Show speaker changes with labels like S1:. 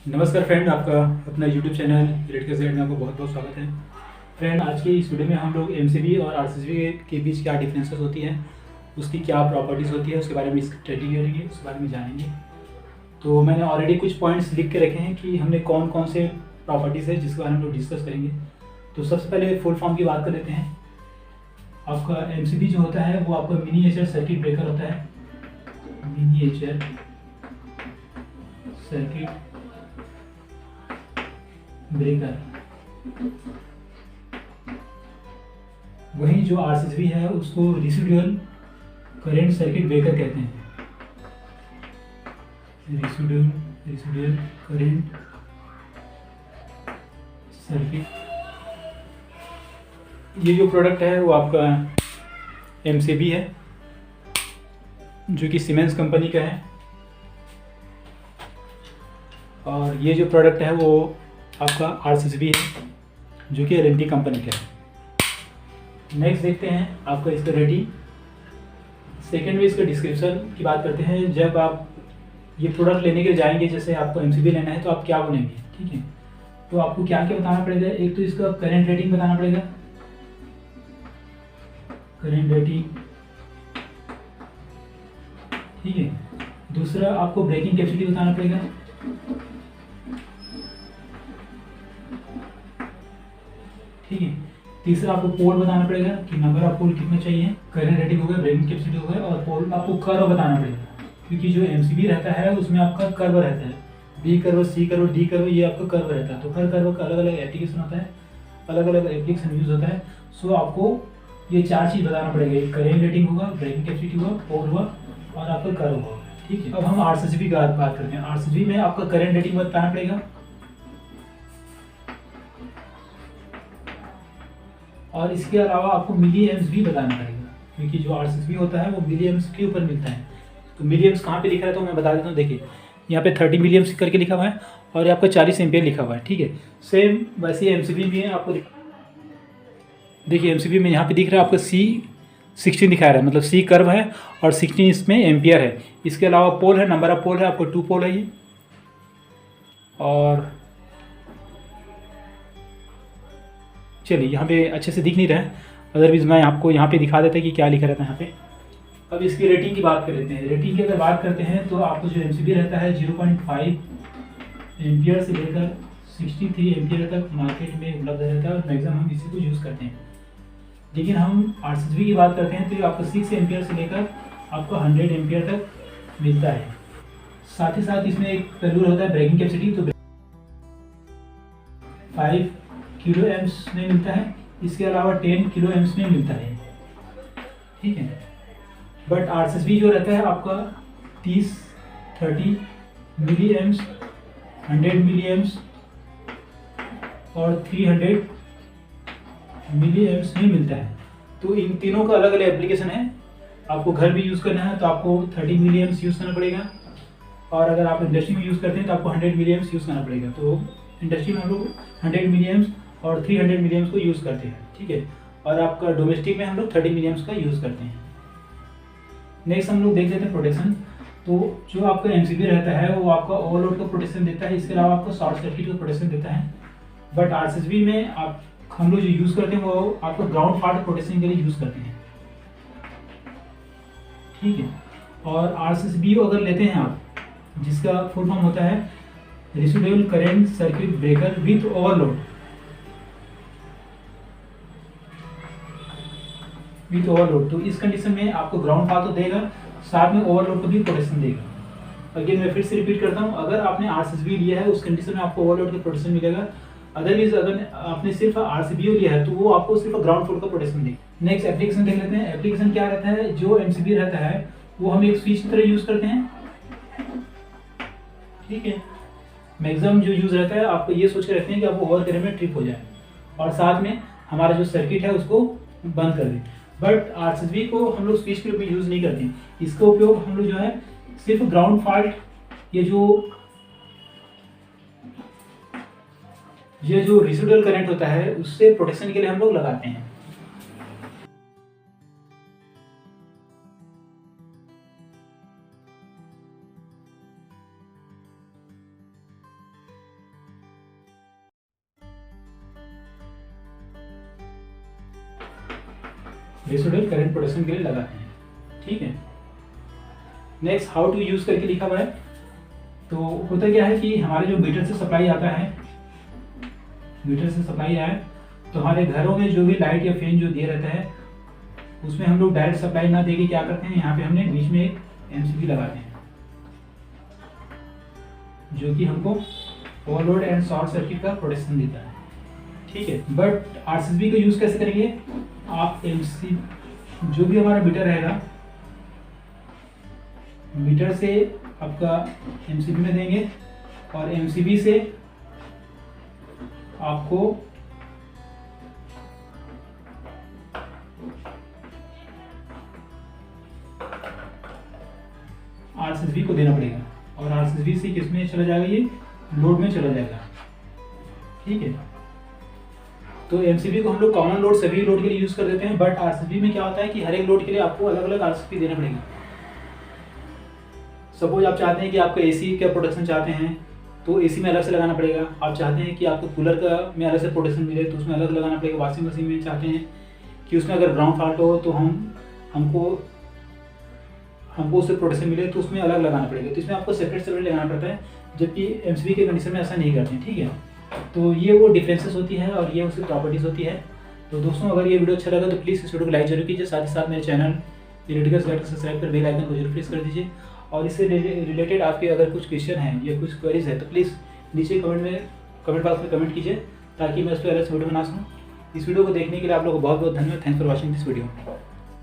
S1: नमस्कार फ्रेंड, आपका अपना यूट्यूब चैनल रेड के जेड में आपको बहुत बहुत स्वागत है। फ्रेंड, आज की इस वीडियो में हम लोग एमसीबी और आरसीबी के बीच क्या डिफरेंसेस होती हैं, उसकी क्या प्रॉपर्टीज़ होती है, उसके बारे में स्टडी करेंगे, उसके बारे में जानेंगे। तो मैंने ऑलरेडी कुछ पॉइंट्स लिख के रखे हैं कि हमने कौन कौन से प्रॉपर्टीज़ है जिसके बारे में हम लोग डिस्कस करेंगे। तो सबसे पहले फुल फॉर्म की बात कर लेते हैं। आपका एमसीबी जो होता है वो आपका मिनिएचर सर्किट ब्रेकर होता है। Miniature circuit breaker. वही जो आरसीबी है उसको रेसिडुअल करंट सर्किट ब्रेकर कहते हैं। Residual current circuit. ये जो प्रोडक्ट है वो आपका एमसीबी है, जो कि सीमेंस कंपनी का है। और ये जो प्रोडक्ट है वो आपका आरसीबी है, जो कि एल&टी कंपनी का है। नेक्स्ट देखते हैं आपका इसका रेटिंग। सेकेंड में इसका डिस्क्रिप्शन की बात करते हैं। जब आप ये प्रोडक्ट लेने के लिए जाएंगे, जैसे आपको एमसीबी लेना है तो आप क्या बोलेंगे, ठीक है। तो आपको क्या क्या बताना पड़ेगा। एक तो इसका करंट रेटिंग बताना पड़ेगा, करंट रेटिंग, ठीक है। दूसरा आपको ब्रेकिंग कैपेसिटी बताना पड़ेगा, ठीक है। तीसरा आपको पोल बताना पड़ेगा कि नंबर ऑफ पोल कितना चाहिए, करंट रेटिंग हो गया, ब्रेकिंग कैपेसिटी हो गया, और पोल आपको कर्व बताना पड़ेगा, क्योंकि जो एमसीबी रहता है उसमें आपका कर्व रहता है, B curve, C curve, D curve, ये आपका कर्व रहता है। तो हर कर्व का अलग अलग एप्लीकेशन होता है, अलग अलग एप्लीकेशन यूज होता है। सो आपको ये चार चीज़ बताना पड़ेगा। एक करंट रेटिंग होगा, ब्रेकिंग कैपेसिटी होगा, पोल हुआ, और आपका कर्व होगा, ठीक है। अब हम आरसीबी की बात करते हैं। आरसीबी में आपका करंट रेटिंग बताना पड़ेगा, और इसके अलावा आपको मिली एम्स भी बताना पड़ेगा, क्योंकि जो आरसीबी होता है वो मिली एम्स के ऊपर मिलता है। तो मिली एम्स कहाँ पे लिखा है तो मैं बता देता हूँ। देखिए, यहाँ पे 30 मिली एम्स करके लिखा हुआ है, और यहाँ पर 40 एम्पियर लिखा हुआ है, ठीक है। सेम वैसे एमसीबी भी है आपको। देखिए एमसीबी में यहाँ पे दिख रहा है आपका C16 दिखा रहा है, मतलब C कर्व है और 16 इसमें एम्पियर है। इसके अलावा पोल है, नंबर ऑफ पोल है, आपको 2 पोल है ये। और चलिए, यहाँ पे अच्छे से दिख नहीं रहा है, अदरवाइज मैं आपको यहाँ पे दिखा देता कि क्या लिखा रहता है यहाँ पे। अब इसकी रेटिंग की बात कर लेते हैं। रेटिंग की अगर बात करते हैं तो आपको जो एमसीबी रहता है 0.5 एम्पियर से लेकर 63 एम्पियर तक मार्केट में उपलब्ध रहता है, और मैक्सिमम हम इसी को यूज़ करते हैं। लेकिन हम आरसीबी की बात करते हैं तो ये आपको 6 एम्पियर से लेकर आपको 100 एम्पियर तक मिलता है। साथ ही साथ इसमें एक पहलू होता है ब्रेकिंग कैपेसिटी। तो 5 किलो एम्स में मिलता है, इसके अलावा 10 किलो एम्स में मिलता है, ठीक है। बट आरसीबी जो रहता है आपका 30 मिली एम्स, 100 मिली एम्स और 300 मिली एम्स में मिलता है। तो इन तीनों का अलग अलग एप्लीकेशन है। आपको घर भी यूज़ करना है तो आपको 30 मिली एम्स यूज़ करना पड़ेगा, और अगर आप इंडस्ट्री में यूज़ करते हैं तो आपको 100 मिली एम्स यूज़ करना पड़ेगा। तो इंडस्ट्री में हम लोग 100 मिली एम्स और 300 मिली एम्स को यूज़ करते हैं, ठीक है। और आपका डोमेस्टिक में हम लोग 30 मिली एम्स का यूज़ करते हैं। नेक्स्ट हम लोग देख लेते हैं प्रोटेक्शन। तो जो आपका एमसीबी रहता है वो आपका ओवरलोड का प्रोटेक्शन देता है, इसके अलावा आपको शॉर्ट सर्किट का प्रोटेक्शन देता है। बट आरसीबी में आप हम लोग जो यूज़ करते हैं वो आपको ग्राउंड फॉल्ट प्रोटेक्शन के लिए यूज़ करते हैं, ठीक है। और आरसीबी अगर लेते हैं आप, जिसका फुल फॉर्म होता है residual current circuit breaker with overload, तो इस कंडीशन में आपको ग्राउंड फॉल्ट तो देगा, साथ में ओवरलोड को भी प्रोटेक्शन देगा। अगेन मैं फिर से रिपीट करता हूँ, अगर आपने आरसीबी लिया है उस कंडीशन में आपको ओवरलोड का प्रोटेक्शन मिलेगा। अदरवाइज अगर आपने सिर्फ आरसीबी लिया है तो वो आपको सिर्फ ग्राउंड फ्लोर का प्रोटेक्शन देगा। नेक्स्ट एप्लीकेशन देख लेते हैं। एप्लीकेशन क्या रहता है, जो एमसीबी रहता है वो हम एक स्विच की तरह यूज करते हैं, ठीक है। मैक्सिमम जो यूज रहता है आपको ये सोच के रखते हैं कि आपको ओवर करंट में ट्रिप हो जाए, और साथ में हमारा जो सर्किट है उसको बंद कर दें। बट आरसीबी को हम लोग स्विच के रूप में यूज नहीं करते, इसका उपयोग हम लोग जो है सिर्फ ग्राउंड फॉल्ट, ये जो रेसिडुअल करंट होता है उससे प्रोटेक्शन के लिए हम लोग लगाते हैं। रेसिडुअल करंट प्रोटेक्शन के लिए लगाते हैं। ठीक है, नेक्स्ट हाउ टू यूज़ करके लिखा हुआ है। तो होता क्या है कि हमारे जो मीटर से सप्लाई आता है, मीटर से सप्लाई आए तो हमारे घरों में जो भी लाइट या फैन जो दिया रहता है उसमें हम लोग डायरेक्ट सप्लाई ना देके क्या करते हैं, यहाँ पे हमने बीच में एक एमसीबी लगाते हैं जो कि हमको ओवरलोड एंड शॉर्ट सर्किट का प्रोटेक्शन देता है। ठीक है, बट आरसीबी का यूज़ कैसे करेंगे, आप एमसी जो भी हमारा मीटर रहेगा, मीटर से आपका एमसीबी में देंगे और एमसीबी से आपको आरसीबी को देना पड़ेगा और आरसीबी से किस में चला जाएगा, ये लोड में चला जाएगा। ठीक है, तो एमसीबी को हम लोग कॉमन लोड सभी लोड के लिए यूज कर देते हैं, बट आरसीबी में क्या होता है कि हर एक लोड के लिए आपको अलग अलग आरसीबी देना पड़ेगा। सपोज आप चाहते हैं कि आपको एसी का प्रोटेक्शन चाहते हैं तो एसी में अलग से लगाना पड़ेगा। आप चाहते हैं कि आपको कूलर का में अलग से प्रोटेक्शन मिले तो उसमें अलग लगाना पड़ेगा। वॉशिंग मशीन में चाहते हैं कि उसमें अगर ग्राउंड फॉल्ट हो तो हमको उससे प्रोटेक्शन मिले तो उसमें अलग लगाना पड़ेगा। तो इसमें आपको सेपरेट लगाना पड़ता है, जबकि एमसीबी के कंडीशन में ऐसा नहीं करते हैं। ठीक है, तो ये वो डिफरेंसेस होती है और ये उसकी प्रॉपर्टीज़ होती है। तो दोस्तों अगर ये वीडियो अच्छा लगा तो प्लीज़ इस वीडियो को लाइक जरूर कीजिए, साथ ही साथ मेरे चैनल इलेक्ट्रिकल गाइड को सब्सक्राइब कर बेल आइकन को जरूर प्रेस कर दीजिए। और इससे रिलेटेड आपके अगर कुछ क्वेश्चन हैं या कुछ क्वेरीज है तो प्लीज़ नीचे कमेंट बॉक्स में कमेंट कीजिए ताकि मैं उस पर अलग से वीडियो बना सकूँ। इस वीडियो को देखने के लिए आप लोगों को बहुत बहुत धन्यवाद। Thanks for watching this video.